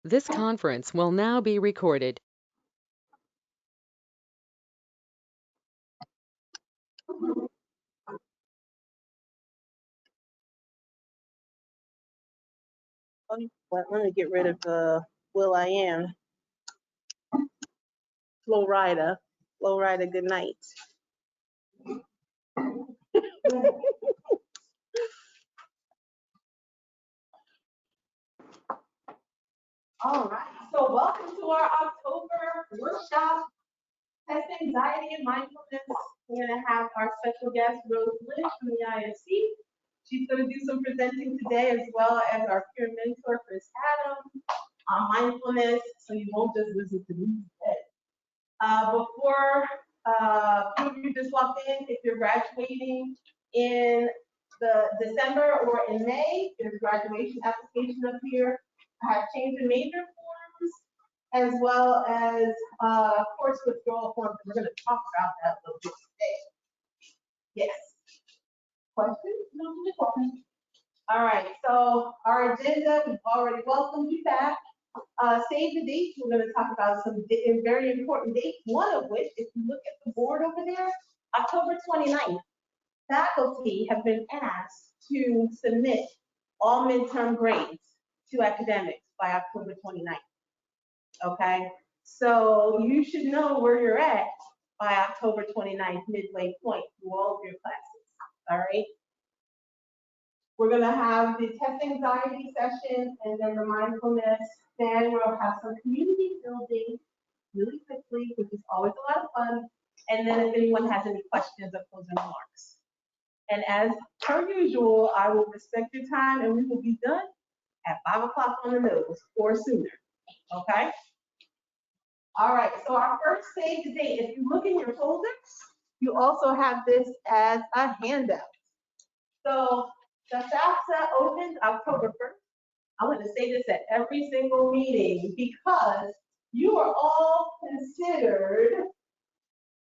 This conference will now be recorded. Let me get rid of Will I Am. Flo Rida, good night. All right, so welcome to our October workshop, Test Anxiety and Mindfulness. We're gonna have our special guest, Rose Lynch from the ISC. She's gonna do some presenting today, as well as our peer mentor, Kris Adams, on mindfulness, so you won't just listen to me today. Before you just walked in, if you're graduating in the December or in May, there's graduation application up here. I have change in major forms, as well as course withdrawal forms. We're going to talk about that a little bit today. Yes. Questions? No, just questions. All right, so our agenda, we've already welcomed you back. Save the dates. We're going to talk about some very important dates, one of which, if you look at the board over there, October 29th, faculty have been asked to submit all midterm grades to academics by October 29th. Okay, so you should know where you're at by October 29th, midway point through all of your classes. All right. We're going to have the test anxiety session and then the mindfulness. Then we'll have some community building really quickly, which is always a lot of fun. And then if anyone has any questions or closing remarks. And as per usual, I will respect your time and we will be done at 5 o'clock on the nose or sooner. Okay? All right, so our first save the date. If you look in your folders, you also have this as a handout. So the Fafsa opens October 1st. I'm going to say this at every single meeting because you are all considered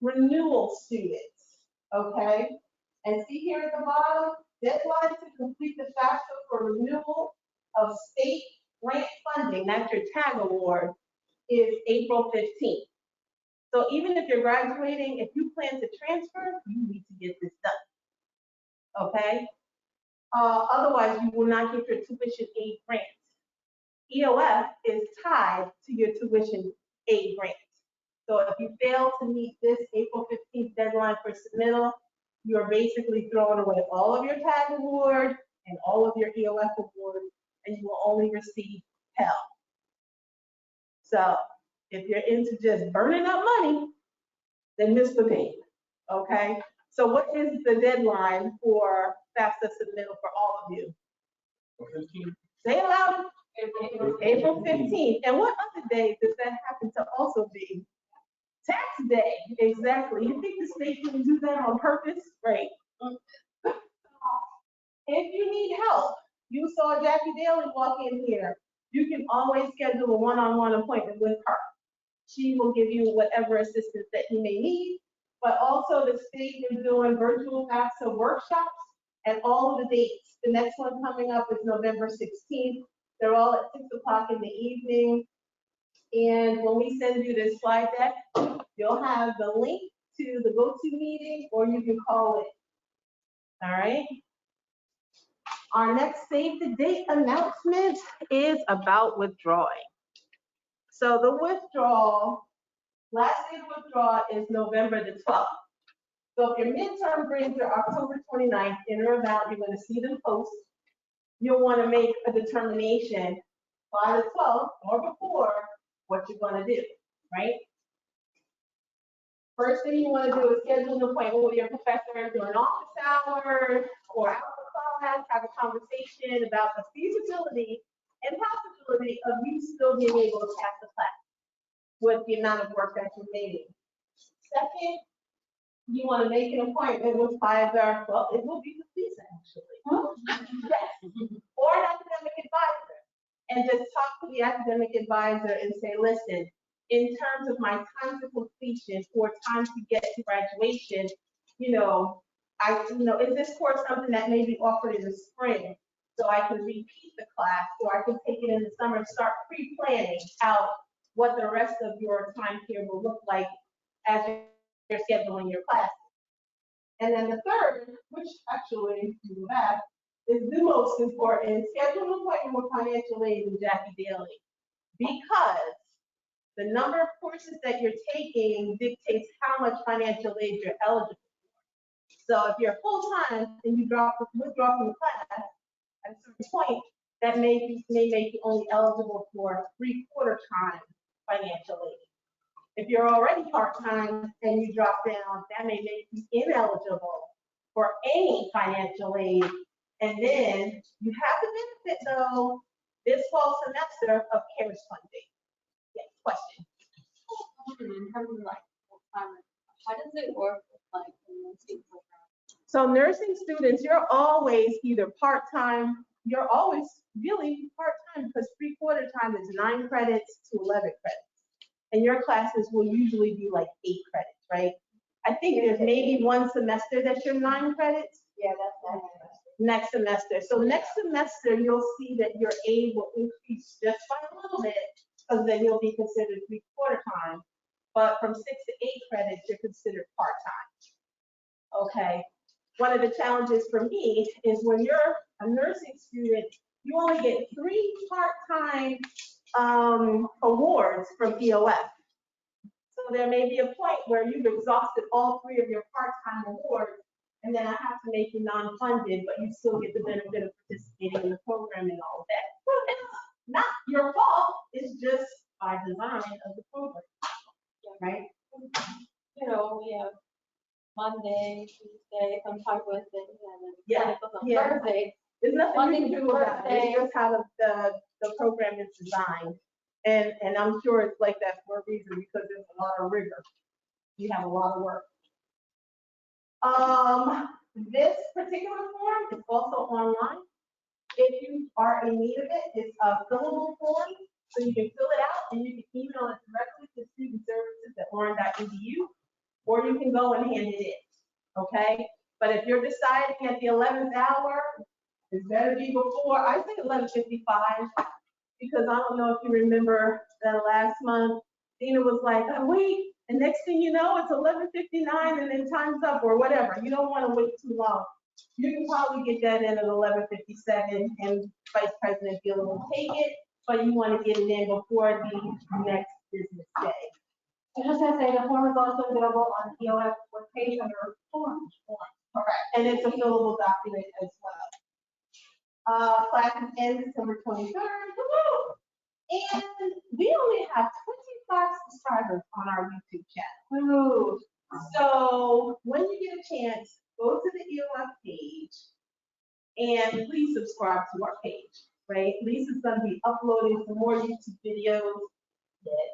renewal students, okay? And see here at the bottom, deadline to complete the FAFSA for renewal of state grant funding, that's your TAG award, is April 15th. So even if you're graduating, if you plan to transfer, you need to get this done, okay? Otherwise, you will not get your tuition aid grant. EOF is tied to your tuition aid grant. So if you fail to meet this April 15th deadline for submittal, you're basically throwing away all of your TAG award and all of your EOF awards, and you will only receive Pell. So if you're into just burning up money, then miss the payment, okay? So what is the deadline for FAFSA submittal for all of you? 15th. Say it loud. April 15th. And what other day does that happen to also be? Tax day, exactly. You think the state can do that on purpose? Right. If you need help, you saw Jackie Daly walk in here. You can always schedule a one-on-one appointment with her. She will give you whatever assistance that you may need. But also the state is doing virtual FAFSA workshops and all of the dates. The next one coming up is November 16th. They're all at 6 o'clock in the evening. And when we send you this slide deck, you'll have the link to the go-to meeting, or you can call it. All right. Our next save the date announcement is about withdrawing. So the withdrawal, last day to withdraw is November the 12th. So if your midterm grades are October 29th, in or about, you're going to see them post. You'll want to make a determination by the 12th or before what you're going to do, right? First thing you want to do is schedule an appointment with your professor during office hours or after class, have a conversation about the feasibility and possibility of you still being able to pass the class with the amount of work that you're making. Second, you want to make an appointment with either, well, it will be the police actually, yes, or an academic advisor, and just talk to the academic advisor and say, listen, in terms of my time to completion or time to get to graduation, is this course something that may be offered in the spring? so I can repeat the class, or I can take it in the summer and start pre-planning out what the rest of your time here will look like as you're scheduling your classes. And then the third, which actually you go back, is the most important, schedule an appointment with financial aid and Jackie Daly, because the number of courses that you're taking dictates how much financial aid you're eligible for. So if you're full-time and you withdraw from the class, at a certain point, that may make you only eligible for 3/4 time financial aid. If you're already part-time and you drop down, that may make you ineligible for any financial aid. And then you have the benefit, though, this fall semester of CARES funding. Yes, question. In terms of like full-time, how does it work with like the nursing program? So nursing students, you're always either part-time, you're always really part-time, because 3/4 time is 9 credits to 11 credits. And your classes will usually be like 8 credits, right? I think there's maybe one semester that you're 9 credits. Yeah, that's Next semester. So next semester, you'll see that your aid will increase just by a little bit, because then you'll be considered 3/4 time. But from 6 to 8 credits, you're considered part-time. Okay. One of the challenges for me is when you're a nursing student, you only get 3 part-time awards from EOF. So there may be a point where you've exhausted all 3 of your part-time awards, and then I have to make you non-funded, but you still get the benefit of participating in the program and all of that. Well, it's not your fault, it's just by design of the program, right? You know, we have Monday, Tuesday, sometimes Wednesday, and then Yeah, on yeah. Thursday. There's nothing Monday you can through do about it, Thursday. it's just how the program is designed. And I'm sure it's like that for a reason, because there's a lot of rigor. You have a lot of work. This particular form is also online. If you are in need of it, it's a fillable form, so you can fill it out and you can email it directly to studentservices@warren.edu, or you can go and hand it in, okay? But if you're deciding at the 11th hour, it better be before, I say 11:55, because I don't know if you remember that last month, Dina was like, oh, wait, and next thing you know, it's 11:59 and then time's up or whatever. You don't want to wait too long. You can probably get that in at 11:57 and Vice President Gillum will take it, but you want to get it in before the next business day. I just have to say, the form is also available on EOF webpage under forms. Correct. And it's a fillable document as well. Classes end December 23rd. Woo! And we only have 25 subscribers on our YouTube channel. Woo! So when you get a chance, go to the EOF page and please subscribe to our page, right? Lisa's going to be uploading some more YouTube videos, yes,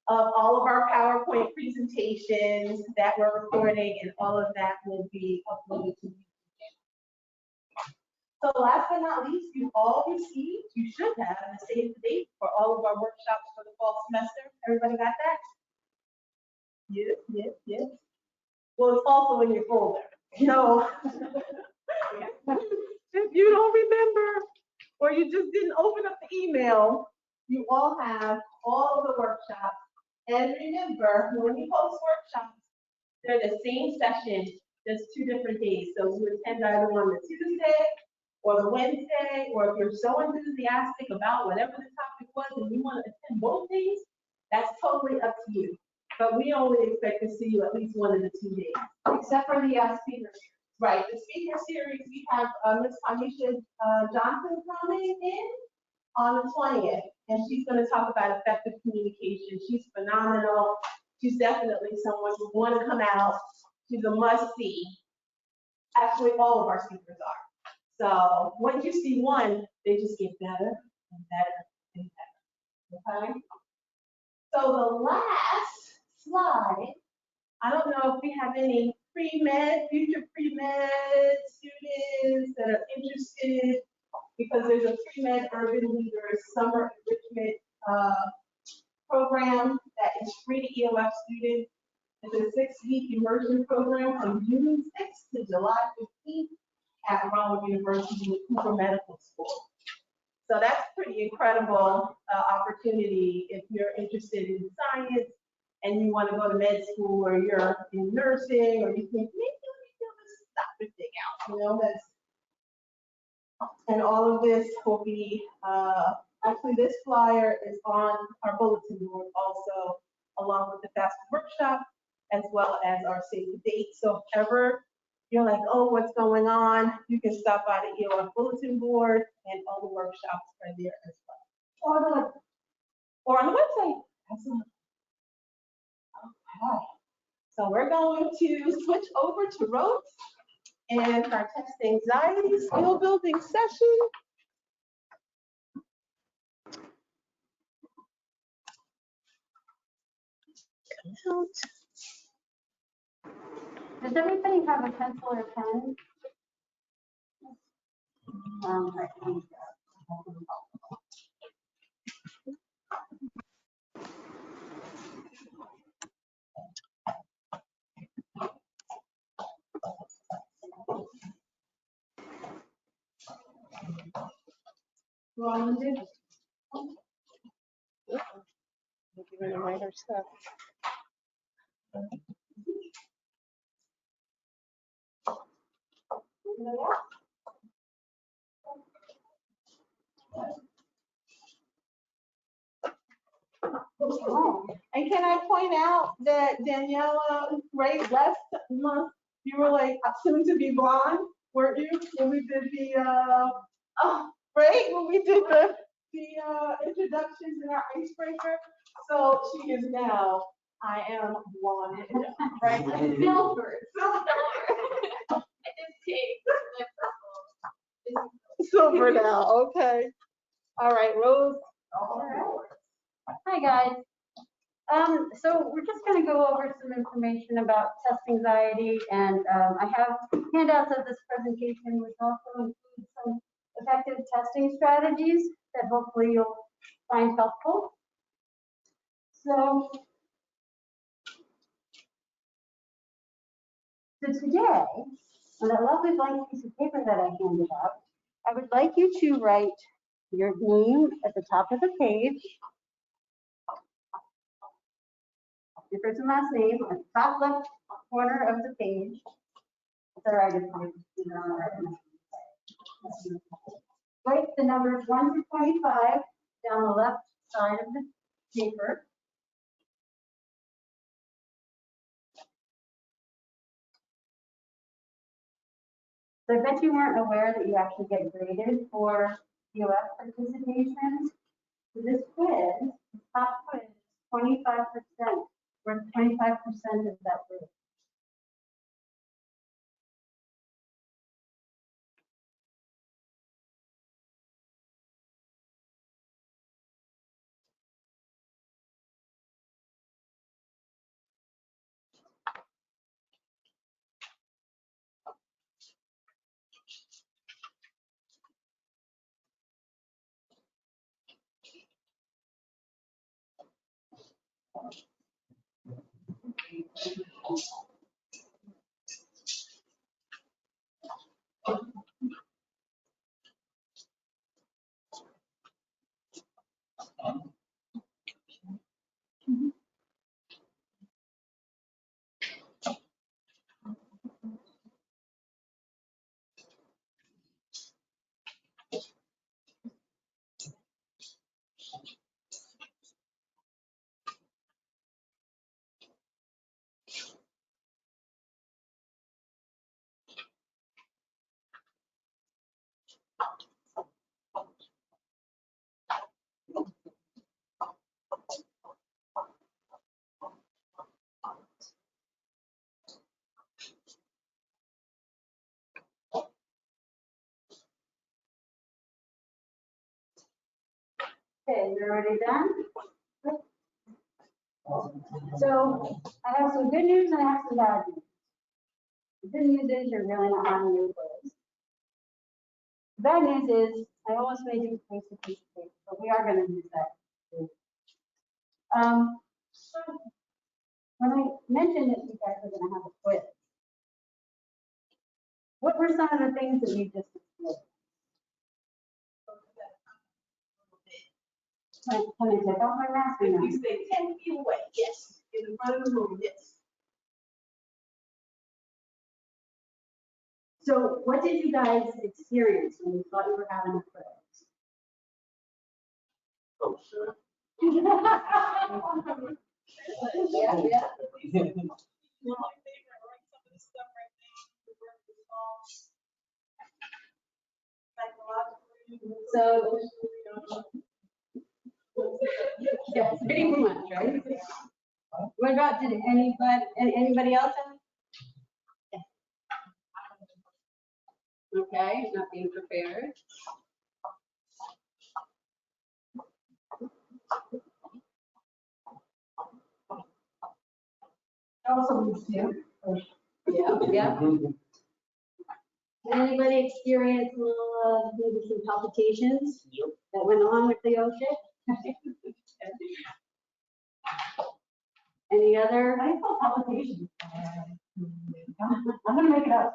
of all of our PowerPoint presentations that we're recording, and all of that will be uploaded to YouTube. So last but not least, you all received, you should have, a save the date for all of our workshops for the fall semester. Everybody got that? Yes, yes, yes. Well, it's also in your folder. No. If you don't remember, or you just didn't open up the email, you all have all of the workshops. And remember, when we post workshops, they're the same session, just 2 different days. So you attend either on the Tuesday or the Wednesday, or if you're so enthusiastic about whatever the topic was and you want to attend both days, that's totally up to you. But we only expect to see you at least 1 of the 2 days. Except for the speaker series. Right, the speaker series, we have Ms. Tamisha Johnson coming in on the 20th, and she's going to talk about effective communication. She's phenomenal. She's definitely someone who want to come out. She's a must-see. Actually, all of our speakers are. So once you see one, they just get better and better and better. Okay? So the last slide, I don't know if we have any pre-med, future pre-med students that are interested, because there's a pre-med urban leaders summer enrichment program that is free to EOF students. It's a 6-week immersion program from June 6th to July 15th at Rowan University Cooper Medical School. So that's pretty incredible opportunity if you're interested in science and you want to go to med school, or you're in nursing, or you think, maybe let me fill this doctor thing out, you know, and all of this will be, actually this flyer is on our bulletin board also, along with the Fafsa workshop, as well as our save the date. So if ever you're like, oh, what's going on, you can stop by the EOF bulletin board, and all the workshops are there as well. Or on the website. Absolutely. Okay. So we're going to switch over to Rose and our test anxiety skill building session. Come out. Does everybody have a pencil or pen? Right. Rounded. Giving the writer stuff. And can I point out that Daniela, right, last month, you were like soon to be blonde, weren't you? When we did the, right, when we did the introductions in our icebreaker. So she is now, I am blonde, right? Silver. Silver now, okay. All right, Rose. All right. Hi, guys. So we're just going to go over some information about test anxiety, and I have handouts of this presentation, which also include some effective testing strategies that hopefully you'll find helpful. So today, on that lovely blank piece of paper that I handed out, I would like you to write your name at the top of the page, your first and last name at the top left corner of the page. It's all right if you write the numbers 1 to 25 down the left side of the paper. So I bet you weren't aware that you actually get graded for EOF participation. So this quiz, the top quiz, 25%, worth 25% of that grade. Okay, you're already done? So I have some good news and I have some bad news. The good news is you're really not on your quiz. The bad news is I almost made you place a piece of paper, but we are going to use that. So when I mentioned that you guys are going to have a quiz, What were some of the things that you just explored? Can I take off my mask or If not? you stay 10 feet away, yes. In the front of the room, yes. So what did you guys experience when you thought you were having a quiz? Oh, sure. Yeah, yeah. One of my favorite, right? Some of the stuff right now, the work is all psychologically. So, yeah, pretty much, right? What about, did anybody else have? Okay, not being prepared. Also, me too. Yeah. Anybody experience a little, maybe some palpitations? Yep. That went along with the OSHA? Any other? I felt palpitations. I'm gonna make it up.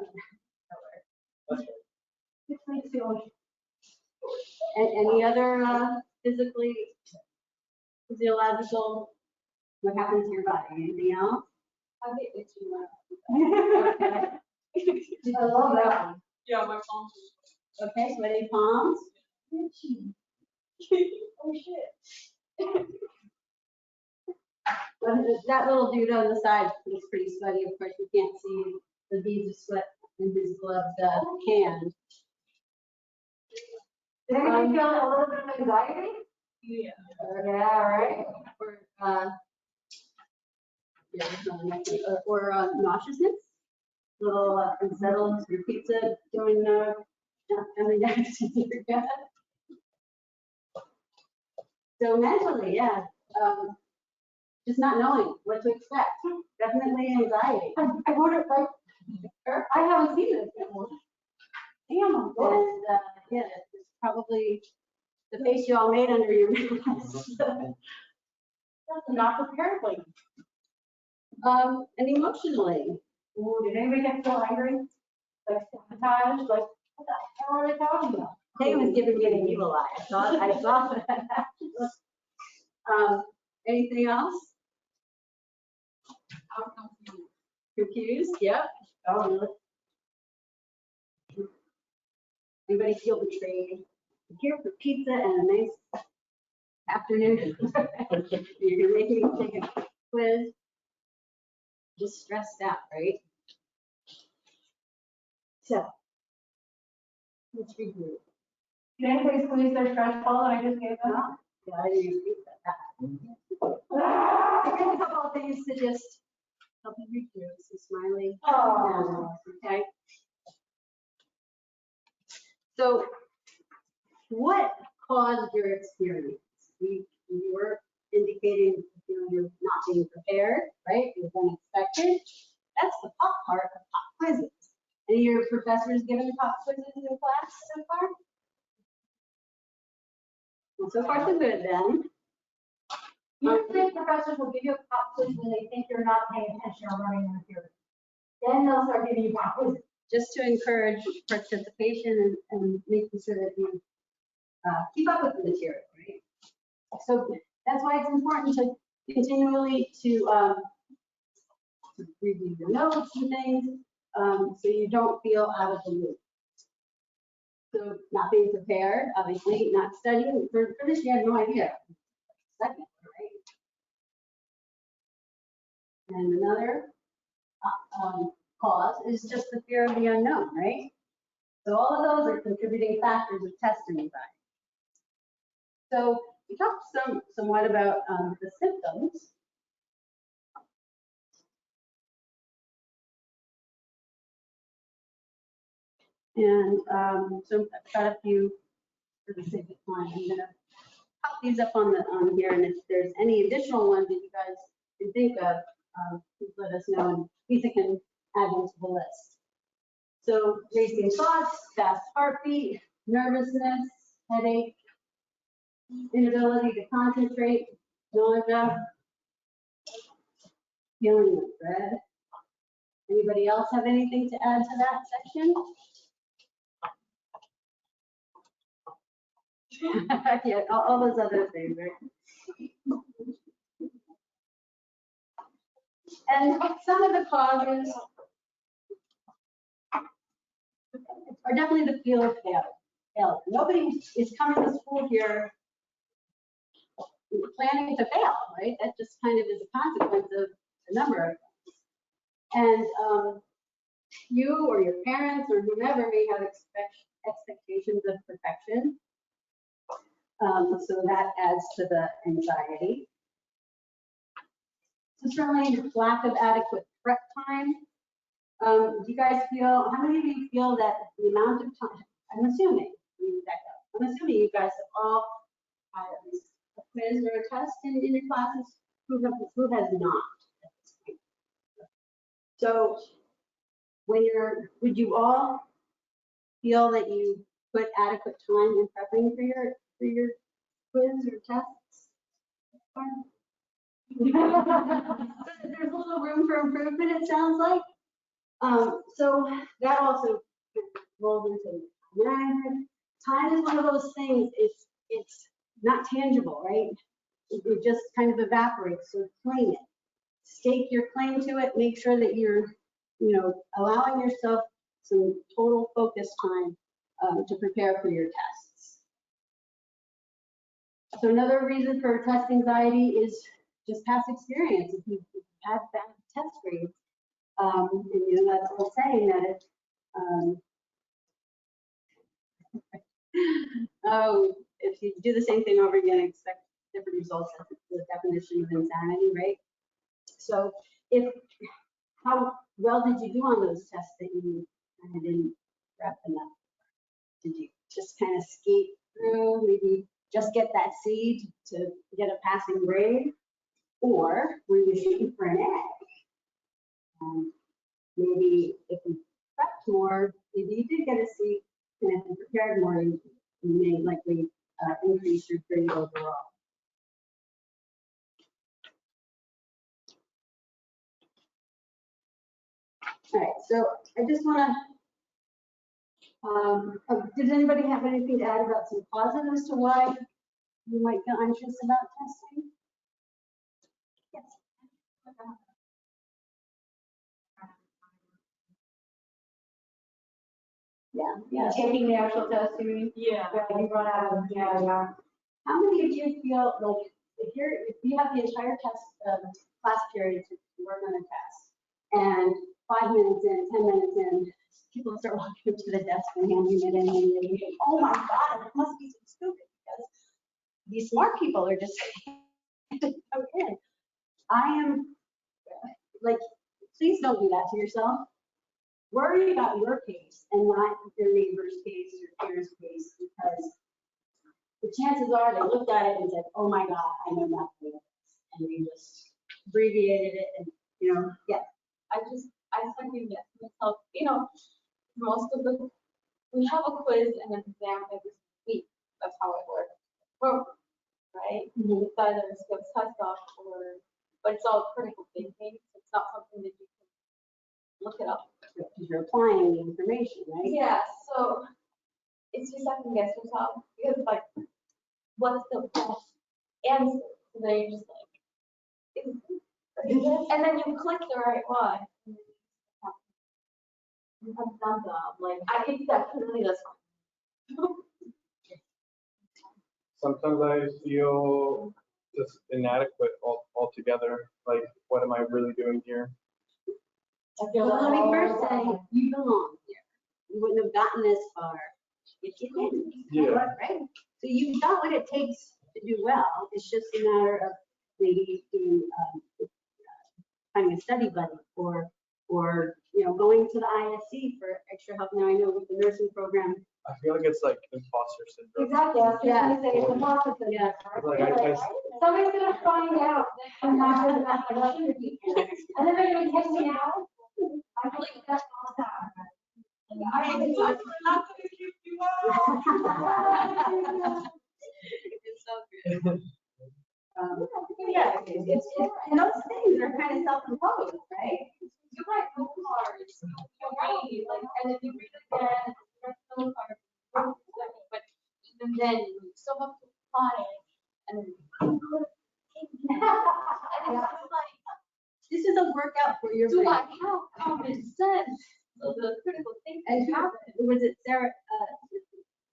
That's right. It's like the OSHA. And any other physiological, what happens to your body? Anything else? I get itchy Okay. I love that one. Yeah, my palms Okay, sweaty palms. Oh, shit. Well, that little dude on the side looks pretty sweaty. Of course, you can't see the beads of sweat in his gloved hand. Did anybody feel a little bit of anxiety? Yeah. Yeah, right. Or nauseousness. Little unsettled, your pizza doing coming down to your gut. So mentally, yeah, just not knowing what to expect. Definitely anxiety. I wrote it right. I haven't seen this before. Damn, I'm good. And yeah, it's probably the face you all made under your mask. Not prepared, like. And emotionally. Ooh, did anybody get so angry? Like, sabotaged, like, what the hell are they talking about? Tay was giving me the evil eye. I saw that. Anything else? Confused? Yep. Oh, anybody feel betrayed? I'm here for pizza and a nice afternoon. You're making me take a quiz. Just stressed out, right? So, let's regroup. Did anybody squeeze their stretch ball that I just gave them? Yeah, I didn't speak that. Here's a couple of things to just help you regroup. So smiley. Oh. Okay. So, what caused your experience? You were indicating you're not being prepared, right? It was unexpected. That's the pop part of pop quizzes. Any of your professors given pop quizzes in class so far? Well, so far so good then. Usually professors will give you a pop quiz when they think you're not paying attention or running in the period. Then they'll start giving you pop quizzes. Just to encourage participation and making sure that you keep up with the material, right? So that's why it's important to continually to review your notes and things, so you don't feel out of the loop. So not being prepared, obviously, not studying. For this, you had no idea. Second, right? And another cause is just the fear of the unknown, right? So all of those are contributing factors of test anxiety. So we talked somewhat about the symptoms. And so I've got a few for the sake of time. I'm gonna pop these up on here, and if there's any additional ones that you guys can think of, please let us know, and Lisa can add them to the list. So racing thoughts, fast heartbeat, nervousness, headache, inability to concentrate, nausea, feeling of dread, Anybody else have anything to add to that section? Yeah, all those other things, right? And some of the causes are definitely the fear of failure. Nobody is coming to school here planning to fail, right? That just kind of is a consequence of a number of things. And you or your parents or whomever may have expectations of perfection. So that adds to the anxiety. So certainly lack of adequate prep time. Do you guys feel, how many of you feel that the amount of time, I'm assuming you guys have all had at least a quiz or a test in your classes, who has not at this point? So would you all feel that you put adequate time in prepping for your quiz or tests? There's a little room for improvement, it sounds like. So that also rolls into management. Time is one of those things, it's not tangible, right? It just kind of evaporates, so claim it. Stake your claim to it, make sure that you're, allowing yourself some total focus time to prepare for your tests. So another reason for test anxiety is just past experience. If you've had bad test grades, and that's all saying that it, if you do the same thing over again, expect different results. That's the definition of insanity, right? So how well did you do on those tests that you kind of didn't wrap them up? Did you just kind of skate through, maybe just get that C to get a passing grade? Or were you shooting for an A? Maybe if you prepped more, maybe you did get a C, and if you prepared more, you may likely increase your grade overall. All right, so I just want to, does anybody have anything to add about some causes as to why you might feel anxious about testing? Yes. Yeah. Taking the actual test, you mean? Yeah. You run out of, yeah. How many of you feel like if you have the entire test class period to work on a test, and 5 minutes in, 10 minutes in, people start walking up to the desk and handing it in, and you think, oh my God, it must be so stupid because these smart people are just come in. I am like, please don't do that to yourself. Worry about your case and not your neighbor's case or peer's case, because the chances are they looked at it and said, oh my God, I know nothing. And they just abbreviated it and, yeah. I second guess myself, most of we have a quiz and an exam every week. That's how it works. Right? Mm-hmm. It's either a skills test off but it's all critical thinking. It's not something that you can look it up. Because you're applying the information, right? Yeah, so it's you second guess yourself because what's the best answer? So then you're just is this? And then you click the right one. I think definitely this one. Sometimes I feel just inadequate altogether. Like, what am I really doing here? Well, let me first say, you belong here. You wouldn't have gotten this far if you didn't. Yeah. Right? So you've got what it takes to do well. It's just a matter of maybe doing, finding a study buddy or going to the ISC for extra help. Now I know with the nursing program. I feel like it's like imposter syndrome. Exactly, I was just gonna say, it's a process. Yeah. Like I Somebody's gonna find out and not really that much. And then they're gonna text me out. I believe that's all the time. We're not gonna keep you out. It's so good. Yeah, and those things are kind of self-imposed, right? you write note cards, you read, like, and if you read it again, you write note cards, but even then, you still have to apply it, and then and it's just like, This is a workout for your do brain. I have common sense? So the critical thinking And who, happens. was it Sarah,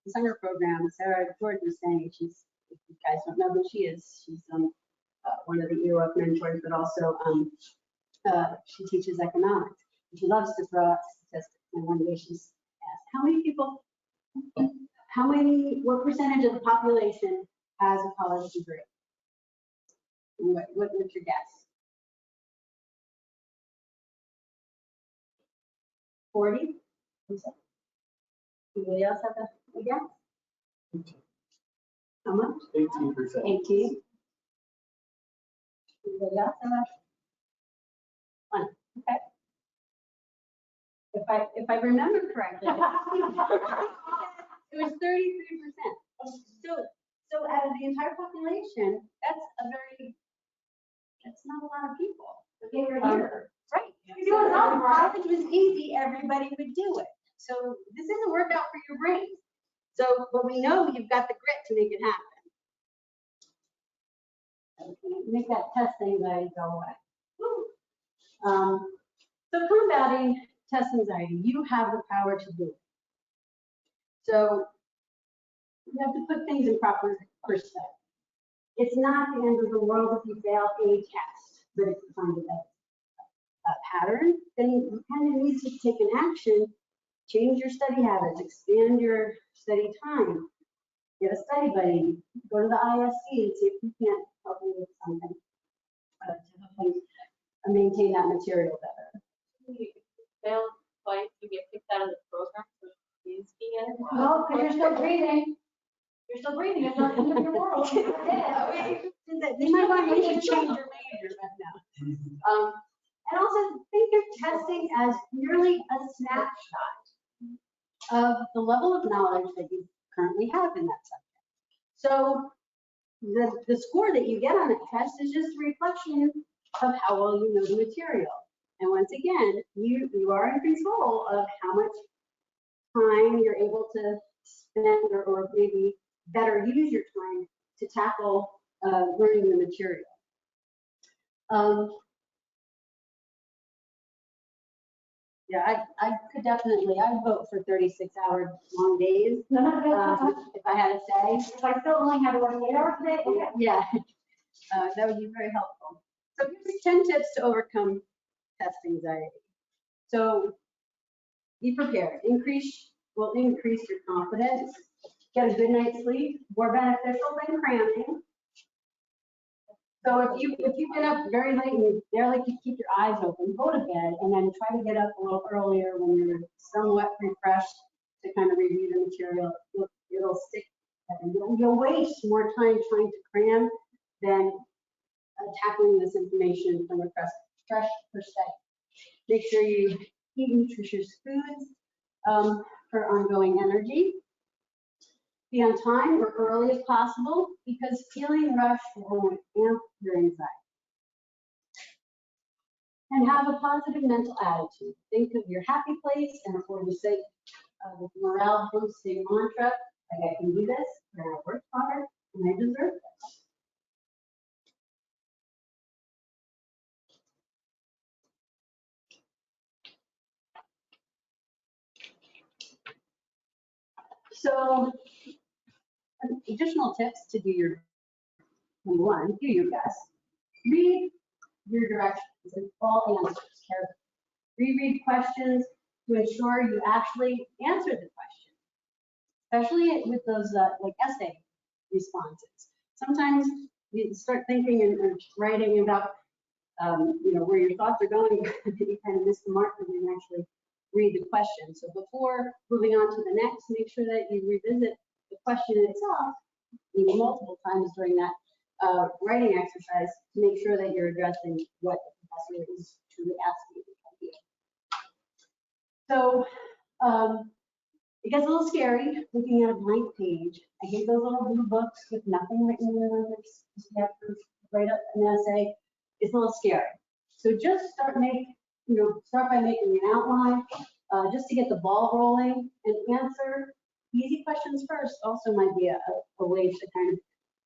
the summer program, Sarah Jordan was saying, she's, if you guys don't know who she is, she's one of the EOF mentors, but also she teaches economics. She loves to throw out statistics. And one day she's asked, what percentage of the population has a college degree? What's your guess? 40? Anybody else have a guess? How much? 18%. 18? Anybody else have a? One, okay. If I remember correctly, it was 33%. So out of the entire population, that's not a lot of people. Okay, you're here. Right. You're doing something right. College was easy, everybody would do it. So this is a workout for your brain. So, but we know you've got the grit to make it happen. Okay, make that test anxiety go away. So combating test anxiety, you have the power to do it. So you have to put things in proper perspective. It's not the end of the world if you fail a test, but if you find a pattern, then you kind of need to take an action, change your study habits, expand your study time, get a study buddy, go to the ISC and see if you can't help you with something to help you maintain that material better. You fail twice, you get kicked out of the program, so please be in. No, because you're still breathing. You're still breathing. It's not the end of your world. You might want to change your major, but no. And also think of testing as merely a snapshot of the level of knowledge that you currently have in that subject. So the score that you get on a test is just a reflection of how well you know the material. And once again, you are in control of how much time you're able to spend or maybe better use your time to tackle learning the material. Yeah, I could definitely, I'd vote for 36-hour long days if I had to say. If I still only had to work 8 hours a day, okay. Yeah, that would be very helpful. So here's 10 tips to overcome test anxiety. So be prepared. Will increase your confidence. Get a good night's sleep, more beneficial than cramming. So if you get up very late and you barely can keep your eyes open, go to bed and then try to get up a little earlier when you're somewhat refreshed to kind of review the material. It'll stick. You'll waste more time trying to cram than tackling this information from a fresh perspective. Make sure you eat nutritious foods for ongoing energy. Be on time or early as possible because feeling rushed will amp your anxiety. And have a positive mental attitude. Think of your happy place and for the sake of the morale boosting mantra, like I can do this, and I worked hard, and I deserve this. So, additional tips to do your, number one, do your best. Read your directions and all answers carefully. Reread questions to ensure you actually answer the question, especially with those like essay responses. Sometimes you start thinking and writing about where your thoughts are going, you kind of miss the mark when you actually read the question. So before moving on to the next, make sure that you revisit the question itself multiple times during that writing exercise to make sure that you're addressing what the professor is truly asking you. So it gets a little scary looking at a blank page. I hate those little blue books with nothing written in them. You have to write up an essay. It's a little scary. So just make start by making an outline, just to get the ball rolling, and answer easy questions first also might be a way to kind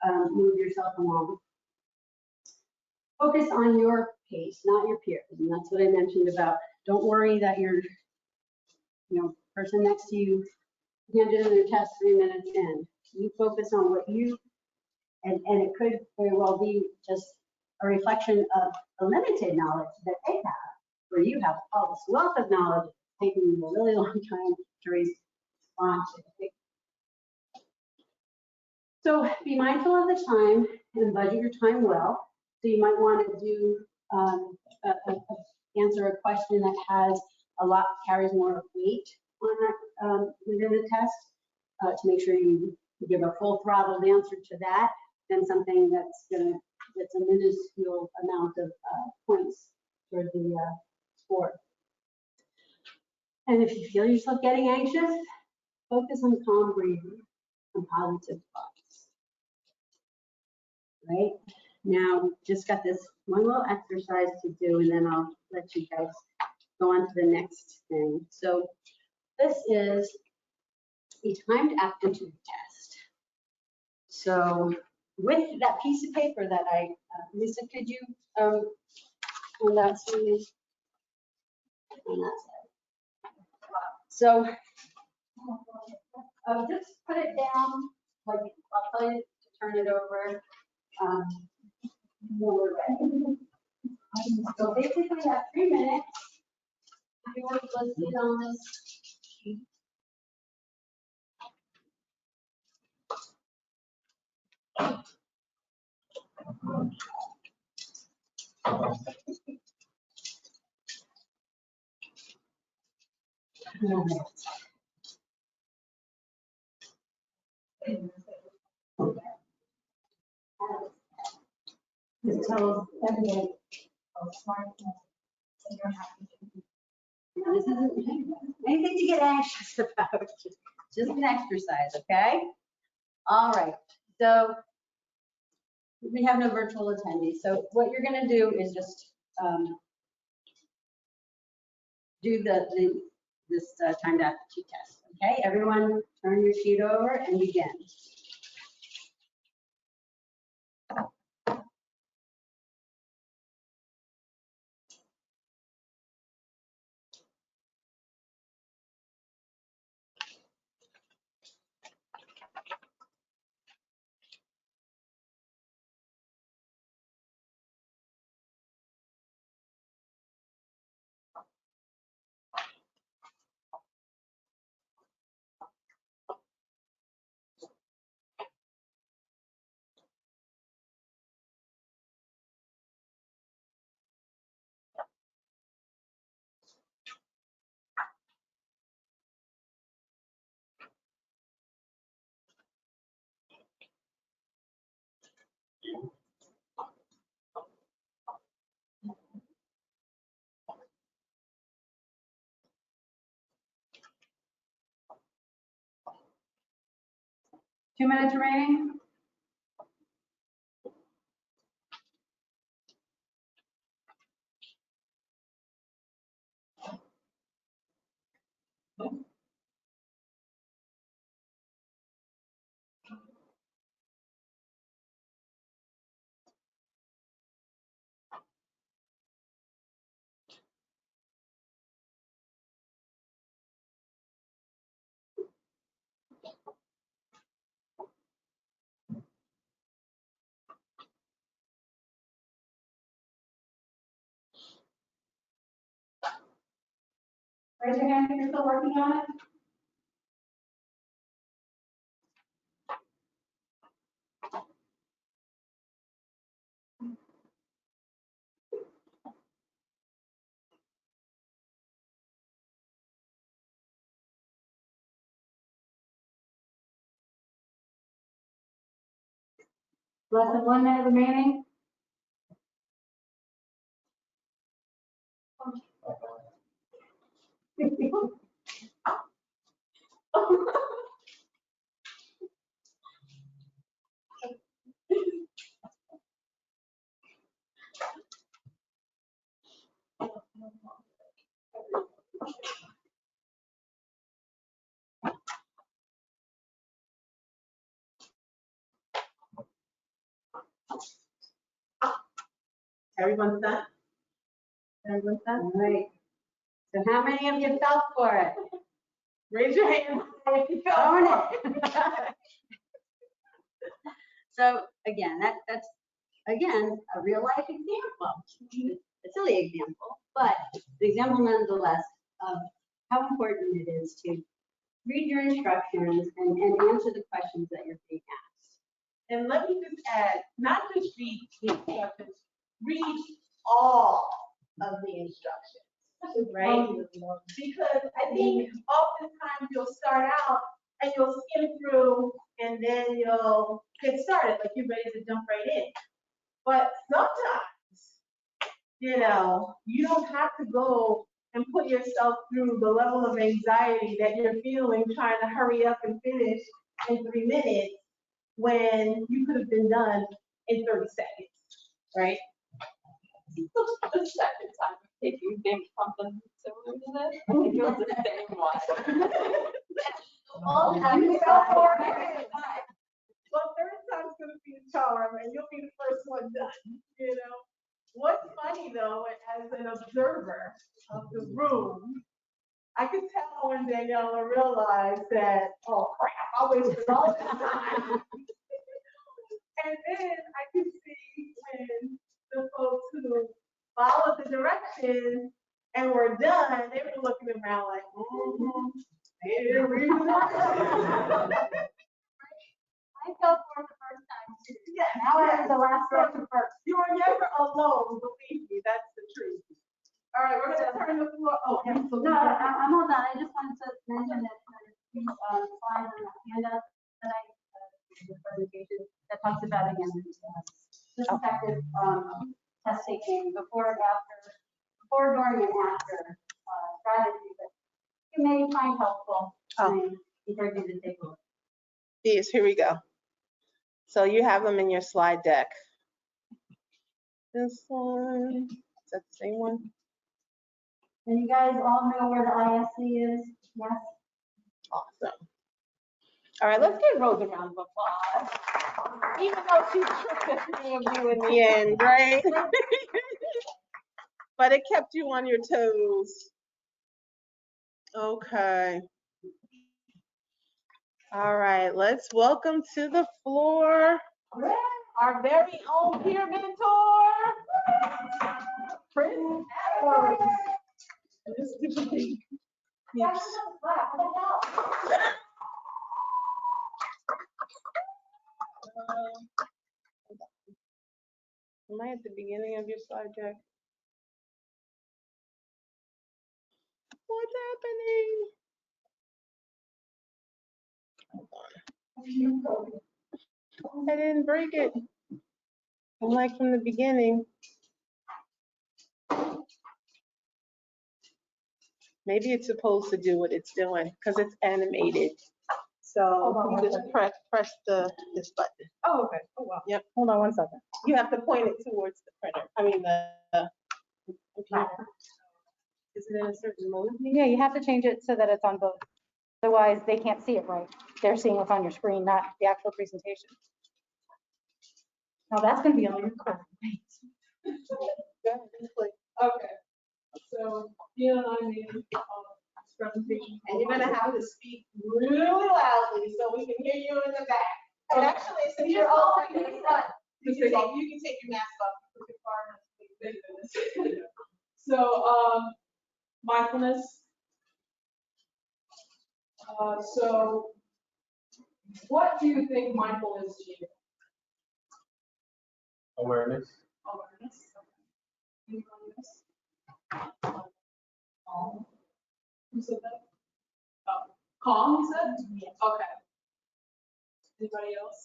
of move yourself along. Focus on your pace, not your peers, and that's what I mentioned about, don't worry that your person next to you handed in their test 3 minutes in. You focus on what you, and it could very well be just a reflection of the limited knowledge that they have, where you have all this wealth of knowledge taking you a really long time to respond to. So be mindful of the time and budget your time well. So you might want to do answer a question that has carries more weight on that within the test to make sure you give a full throttled answer to that than something that's a minuscule amount of points for the score. And if you feel yourself getting anxious, focus on calm breathing and positive thoughts. Right? Now, just got this one little exercise to do, and then I'll let you guys go on to the next thing. So this is a timed aptitude test. So with that piece of paper that Lisa, could you, on that side? On that side. So just put it down, like I'll tell you to turn it over. When we're ready. So basically we have 3 minutes. Everyone's listed on this sheet. This tells everybody how smart and you're happy. This isn't anything to get anxious about, just an exercise, okay? All right, so we have no virtual attendees. So what you're gonna do is just do this timed aptitude test, okay? Everyone turn your sheet over and begin. Two minutes remaining. Raise your hand if you're still working on it. Less than 1 minute remaining. Everyone's done? Everyone's done? All right. So how many of you fell for it? Raise your hand if you felt Darn it. So again, that's again a real life example. A silly example, but an example nonetheless of how important it is to read your instructions and answer the questions that you're being asked. And let me just add, not just read the instructions, read all of the instructions, right? Because I think oftentimes you'll start out and you'll skim through and then you'll get started, like you're ready to jump right in. But sometimes, you know, you don't have to go and put yourself through the level of anxiety that you're feeling trying to hurry up and finish in 3 minutes when you could have been done in 30 seconds, right? The second time, if you think something similar to this, I think it was the same one. All you fell for it. Well, third time's gonna be the charm, and you'll be the first one done, you know? What's funny though, as an observer of the room, I could tell when Daniela realized that, oh crap, I wasted all this time. And then I could see when the folks who followed the directions and were done, they were looking around like, they didn't read the directions. I fell for it the first time too. Yes, Now I have the last direction first. You are never alone, believe me, that's the truth. All right, we're gonna turn the floor, oh, absolutely. No, I'm all done. I just wanted to mention that these slides and the handout that I, the presentation that talks about again, this effective test taking before, during, and after strategy that you may find helpful. I encourage you to take a look. Yes, here we go. So you have them in your slide deck. This one, is that the same one? And you guys all know where the ISC is? Yes? Awesome. All right, let's give Rose a round of applause. Even though she tricked the 3 of you in the end, right? But it kept you on your toes. Okay. All right, let's welcome to the floor our very own peer mentor, Kris Adams. Yes. Am I at the beginning of your slide deck? What's happening? Hold on. I didn't break it. I'm like from the beginning. Maybe it's supposed to do what it's doing because it's animated. So you just press this button. Oh, okay. Oh, wow. Yep. Hold on 1 second. You have to point it towards the printer. I mean the computer. Is it in a certain mode? Yeah, you have to change it so that it's on both. Otherwise, they can't see it right. They're seeing what's on your screen, not the actual presentation. Now that's going to be on your card. Okay, so Neil and I made this presentation. And you're gonna have to speak really loudly so we can hear you in the back. And actually, since you're all in the front, you can take your mask off. Put your card. So, mindfulness. So, what do you think mindfulness is to you? Awareness. Awareness. Okay. Awareness. Calm. Who said that? Oh, calm, you said? Yes. Okay. Anybody else?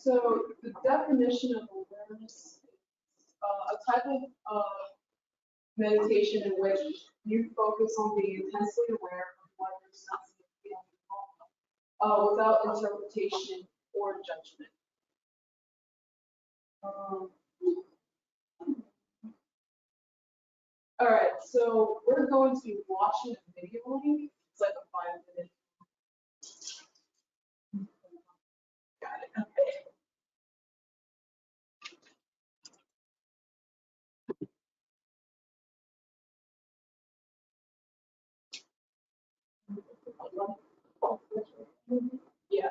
So the definition of awareness is a type of meditation in which you focus on being intensely aware of what you're sensing and feeling without interpretation or judgment. Um, All right, so we're going to be watching a video link. It's like a 5-minute. Got it. Okay. Yeah.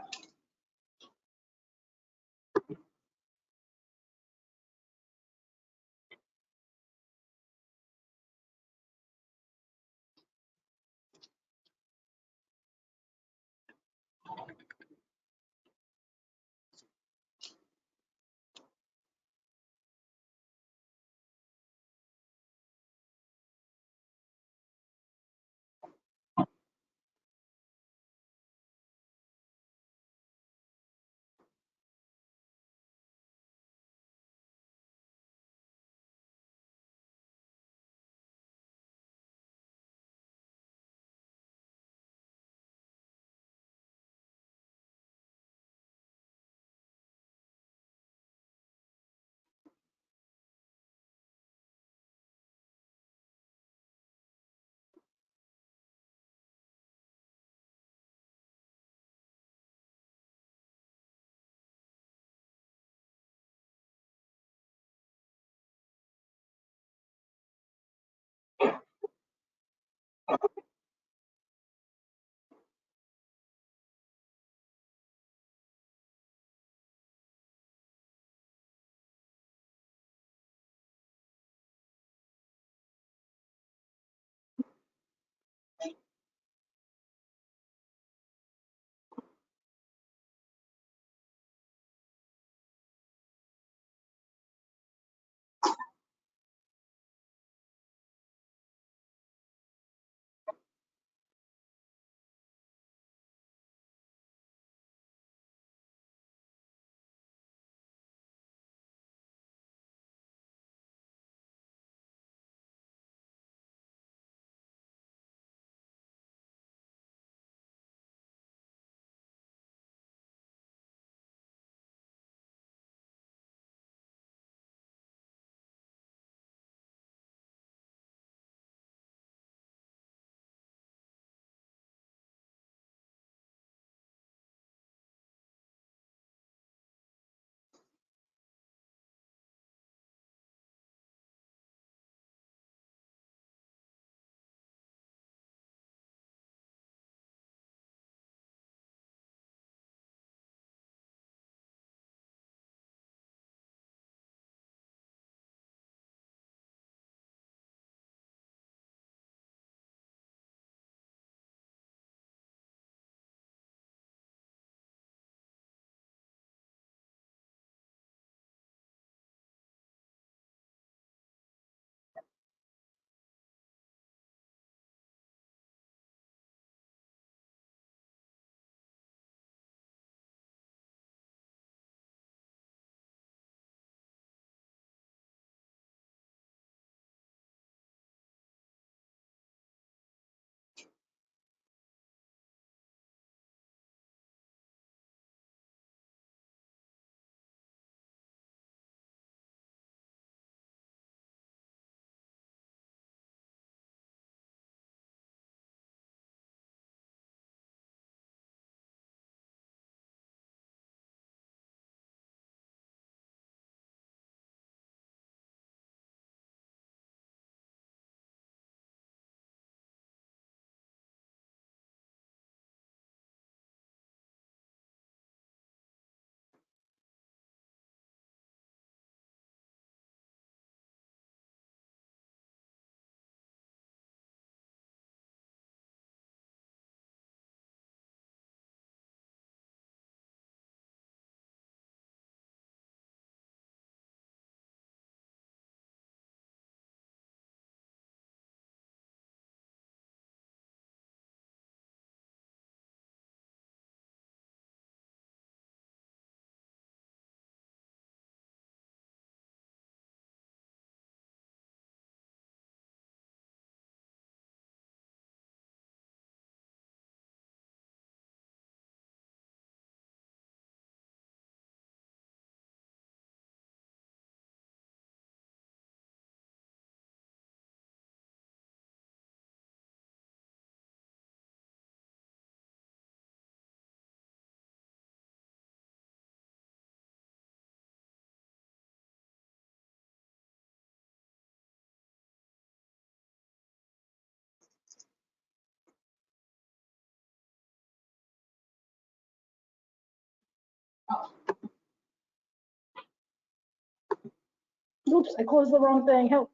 Oops, I closed the wrong thing. Help.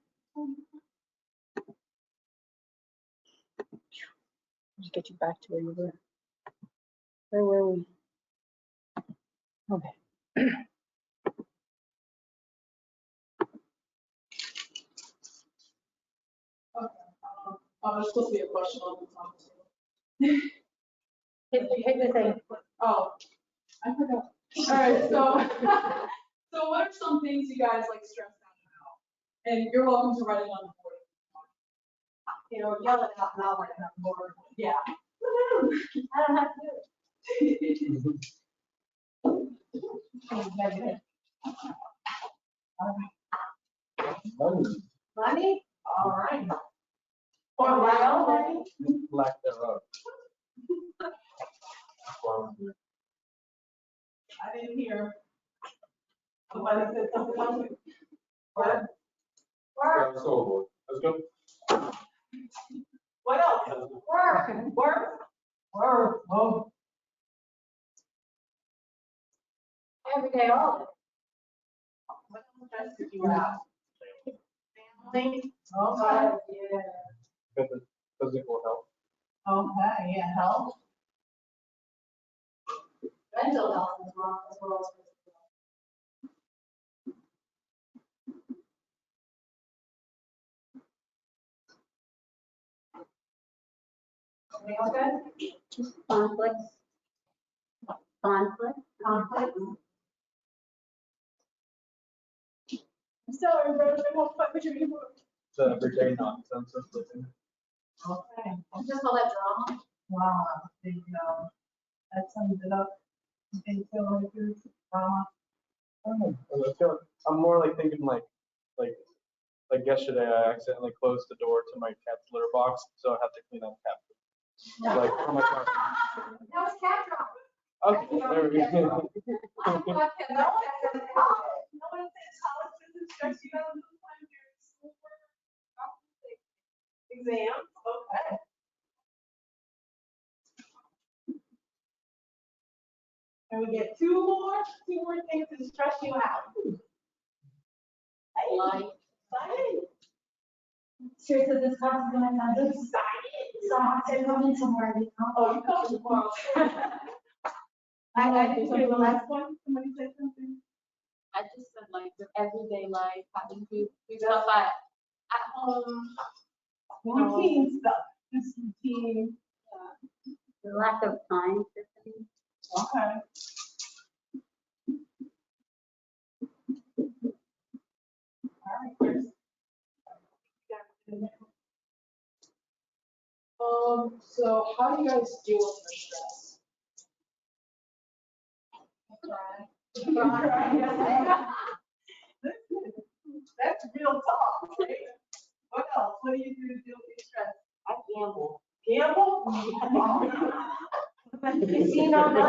Just get you back to where you were. Where were we? Okay. Okay. There's supposed to be a question on the top. Hit the thing. Oh, I forgot. All right, so, so what are some things you guys like stressed out about? And you're welcome to write it on the board. You know, yell it out loud when I'm bored. Yeah. I don't have to do it. Money? All right. Or my own money? Lack thereof. I didn't hear. Somebody said something else. What? Work. Let's go. What else? Work. Work. Work. Oh. Every day, all of it. What else stresses you out? Family? Okay. Yeah. Physical health. Okay, yeah, health. Mental health as well as physical. Anything else good? Conflicts. Conflict. Conflict. So, Rose, what would you do? The everyday nonsense of living. Okay. Just all that drama. Wow, big, that sums it up. You think so, like, there's drama? I don't know. I feel like I'm more like thinking like yesterday I accidentally closed the door to my cat's litter box, so I have to clean up cat food. Like for my car. That was cat drama. Okay, there we go. No one says college doesn't stress you out sometimes your schoolwork, exams, okay. And we get two more things to stress you out. Hey, exciting. Seriously, this class is gonna end. Exciting. So I have to come in somewhere, you know? Oh, you come tomorrow. I didn't say the last one, somebody said something. I just said like with everyday life, having food stuff at home. Routine stuff, just routine. The lack of time for things. Okay. All right, Kris. So how do you guys deal with your stress? That's real talk, right? What else? What do you do to deal with your stress? I gamble. Gamble? Casino, no.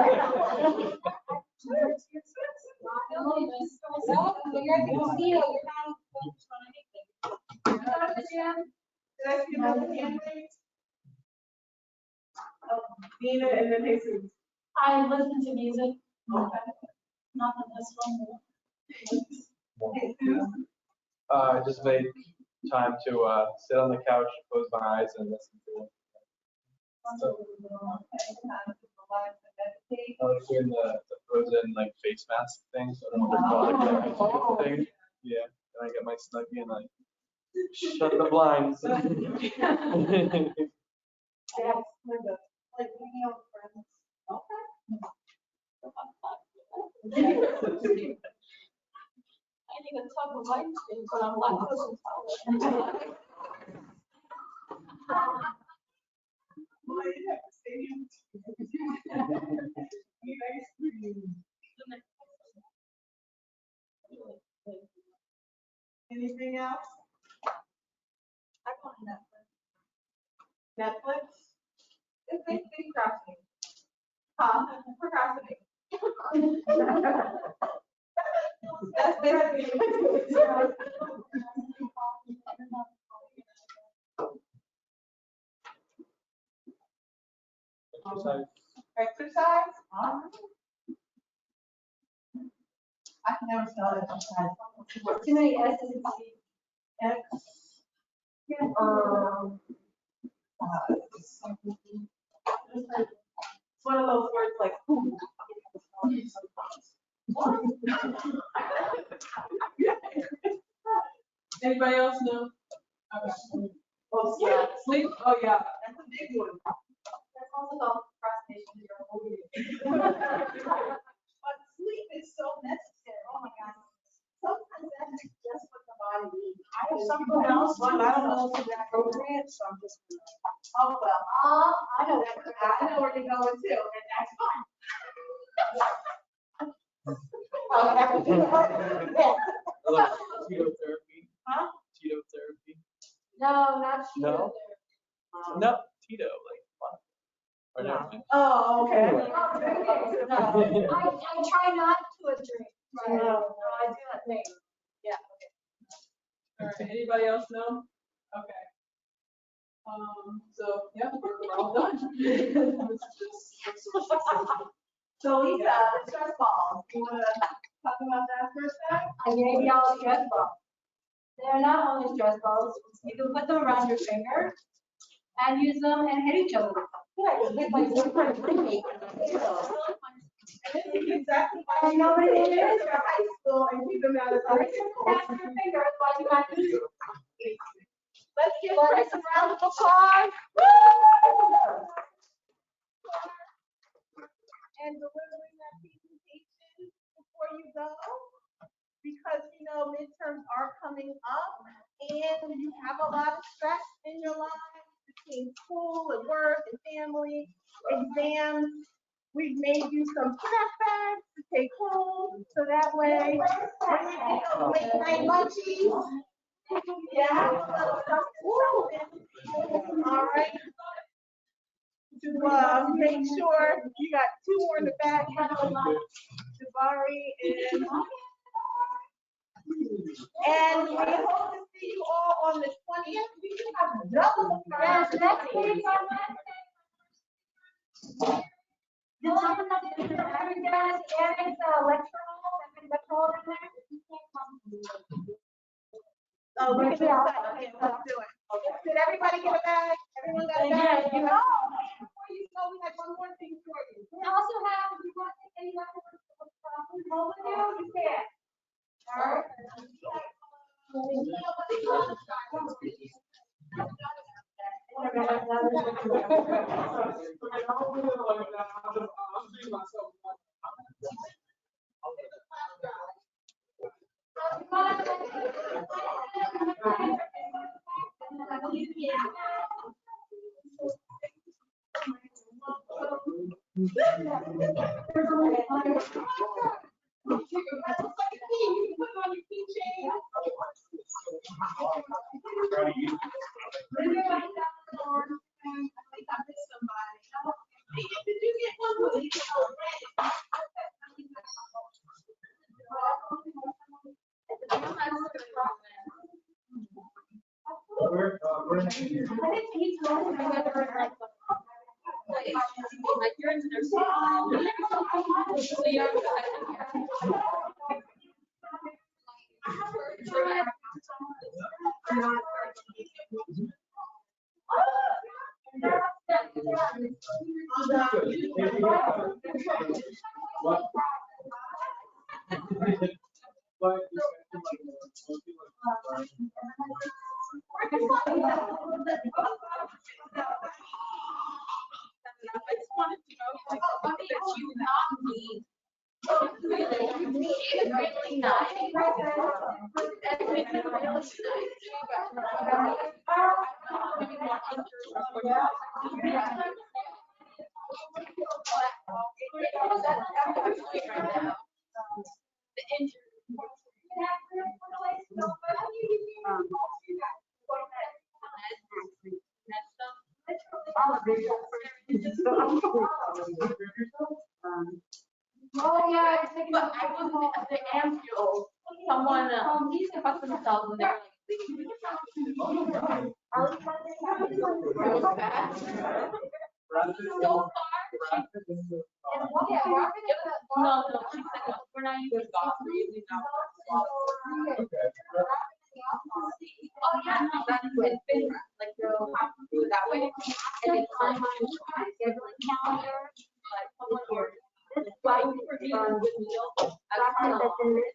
It's expensive. You're at the casino, you're not focused on anything. Did I see another hand raised? Oh, Dina and then Jesus. I listen to music, Okay. not that that's fun. Jesus. I just made time to sit on the couch, close my eyes, and listen to it. I was doing the frozen like face mask things. I don't know what they're called, like, thing. Yeah, and I get my snuggie and I shut the blinds. Yes, Linda. Like hanging out with friends. I need a tub of ice cream, but I'm lactose intolerant. Well, you have to stay in. Need ice cream. Anything else? I want Netflix. Netflix? It's big procrastinating. Huh? Procrastinating. That's basically. Exercise. Exercise? All right. I can never spell it. I'm sorry. Too many S's and C's. X. It's one of those words like, who? Anybody else know? Okay. Oh, sleep. Sleep? Oh, yeah. That's a big one. That's also called procrastination. But sleep is so necessary. Oh my God. Sometimes that's just what the body needs. I have something else, but I don't know if it's appropriate, so I'm just. Oh, well. I know that. I know where you're going too, and that's fine. Keto therapy. Huh? Keto therapy. No, not she. No? No, Tito, like fun. Or never mind. Oh, okay. No, I try not to drink. Right. No, I do not think. Yeah. All right, anybody else know? Okay. So, yeah, we're all done. So Lisa, stress balls, you wanna talk about that for a sec? I gave y'all stress balls. They're not only stress balls, you can put them around your finger and use them and hit each other. And this is exactly why I know what it is. you're in high school and keep them out of the. That's your finger, that's why you might use it. Let's give Kris a round of applause. And delivering that presentation before you go, because you know midterms are coming up and you have a lot of stress in your life between school and work and family, exams. We've made you some snack bags to take home, so that way when you get those late night lunchies, yeah, all right. To make sure you got 2 more in the back, Jabari and we hope to see you all on the 20th. We can have double the Yes, crowd. next meeting on Wednesday. Every guys, Eric's electoral in there. Oh, we can do that. Okay, let's do it. Did everybody get a bag? Everyone got a bag? Oh, before you go, we have one more thing for you. We also have, if you want to take any leftovers home with you, you can. All right. Did you get one? Oh, yeah, I think, but I wasn't at the ambulance. Someone, he's about themselves and they're like, no, she's like, we're not There's not really now. Okay. Oh, yeah, no, that's with FINRA, like they'll have to do it that way. And it's on my scheduling calendar, like public year. Why you were doing with meals, I was kind of like this,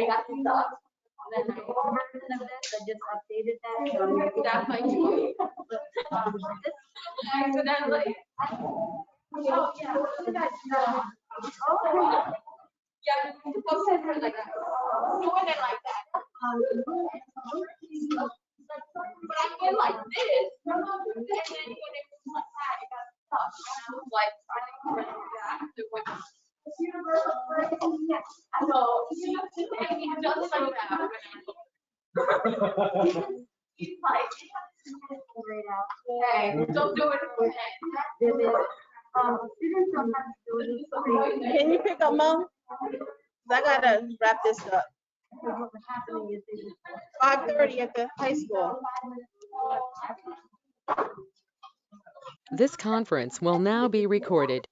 I got some stuff. And then my own version of this, I just updated that. So that's my choice. Accidentally. Oh, yeah, what did I do? Yeah, I'm supposed to have like doing it like that. But I went like this, and then when it was like that, it got stuck. And I was like trying to bring it back to what. So she just like that. He's like, hey, don't do it again. Students don't have to Can you pick up Mo? 'Cause I gotta wrap this up. what was happening is they just 5:30 at the high school. This conference will now be recorded.